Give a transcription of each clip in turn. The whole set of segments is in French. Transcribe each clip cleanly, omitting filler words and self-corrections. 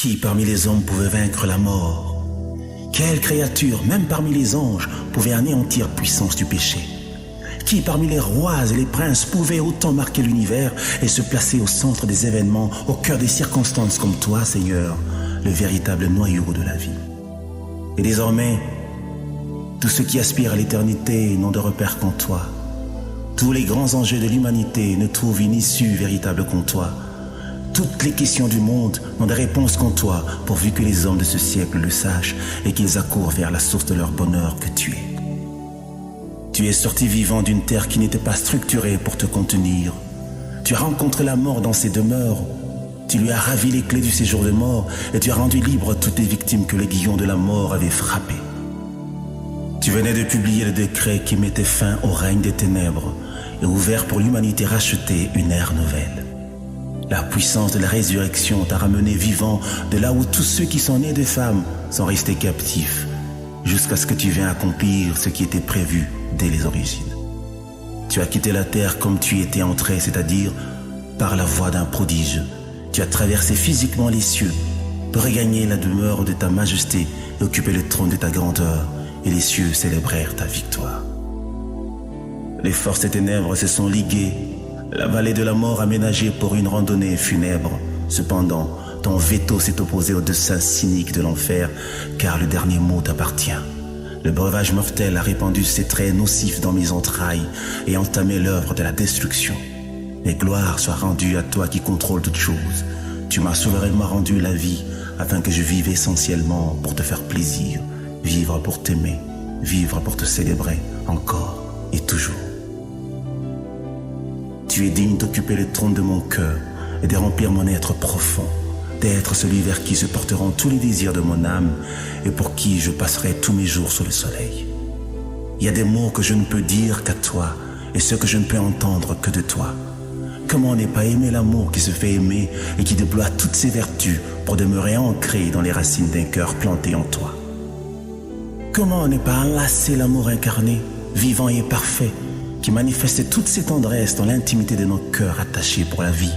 Qui parmi les hommes pouvait vaincre la mort? Quelle créature, même parmi les anges, pouvait anéantir la puissance du péché? Qui parmi les rois et les princes pouvait autant marquer l'univers et se placer au centre des événements, au cœur des circonstances comme toi, Seigneur, le véritable noyau de la vie? Et désormais, tous ceux qui aspirent à l'éternité n'ont de repère qu'en toi. Tous les grands enjeux de l'humanité ne trouvent une issue véritable qu'en toi. Toutes les questions du monde n'ont de réponse qu'en toi, pourvu que les hommes de ce siècle le sachent et qu'ils accourent vers la source de leur bonheur que tu es. Tu es sorti vivant d'une terre qui n'était pas structurée pour te contenir. Tu as rencontré la mort dans ses demeures. Tu lui as ravi les clés du séjour de mort et tu as rendu libre toutes les victimes que l'aiguillon de la mort avait frappées. Tu venais de publier le décret qui mettait fin au règne des ténèbres et ouvert pour l'humanité rachetée une ère nouvelle. La puissance de la résurrection t'a ramené vivant de là où tous ceux qui sont nés de femmes sont restés captifs, jusqu'à ce que tu viennes accomplir ce qui était prévu dès les origines. Tu as quitté la terre comme tu y étais entré, c'est-à-dire par la voie d'un prodige. Tu as traversé physiquement les cieux pour regagner la demeure de ta majesté et occuper le trône de ta grandeur, et les cieux célébrèrent ta victoire. Les forces des ténèbres se sont liguées, la vallée de la mort aménagée pour une randonnée funèbre. Cependant, ton veto s'est opposé au dessein cynique de l'enfer, car le dernier mot t'appartient. Le breuvage mortel a répandu ses traits nocifs dans mes entrailles et entamé l'œuvre de la destruction. Mais gloire soit rendue à toi qui contrôle toutes choses. Tu m'as souverainement rendu la vie afin que je vive essentiellement pour te faire plaisir, vivre pour t'aimer, vivre pour te célébrer encore et toujours. Tu es digne d'occuper le trône de mon cœur et de remplir mon être profond, d'être celui vers qui se porteront tous les désirs de mon âme et pour qui je passerai tous mes jours sous le soleil. Il y a des mots que je ne peux dire qu'à toi et ceux que je ne peux entendre que de toi. Comment ne pas aimer l'amour qui se fait aimer et qui déploie toutes ses vertus pour demeurer ancré dans les racines d'un cœur planté en toi? Comment ne pas enlacer l'amour incarné, vivant et parfait, qui manifeste toutes ses tendresses dans l'intimité de nos cœurs attachés pour la vie?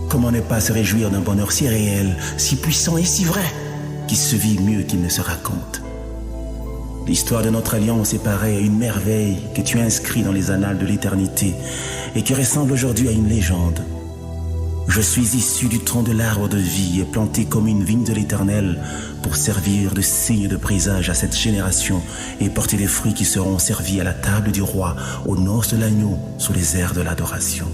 Comment ne pas se réjouir d'un bonheur si réel, si puissant et si vrai, qui se vit mieux qu'il ne se raconte? L'histoire de notre alliance est pareille à une merveille que tu as inscrite dans les annales de l'éternité et qui ressemble aujourd'hui à une légende. Je suis issu du tronc de l'arbre de vie et planté comme une vigne de l'Éternel pour servir de signe de présage à cette génération et porter les fruits qui seront servis à la table du roi, aux noces de l'agneau, sous les airs de l'adoration.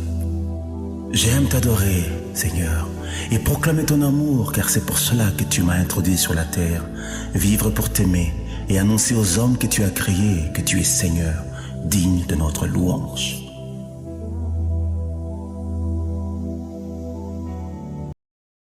J'aime t'adorer, Seigneur, et proclamer ton amour, car c'est pour cela que tu m'as introduit sur la terre, vivre pour t'aimer et annoncer aux hommes que tu as créés que tu es Seigneur, digne de notre louange.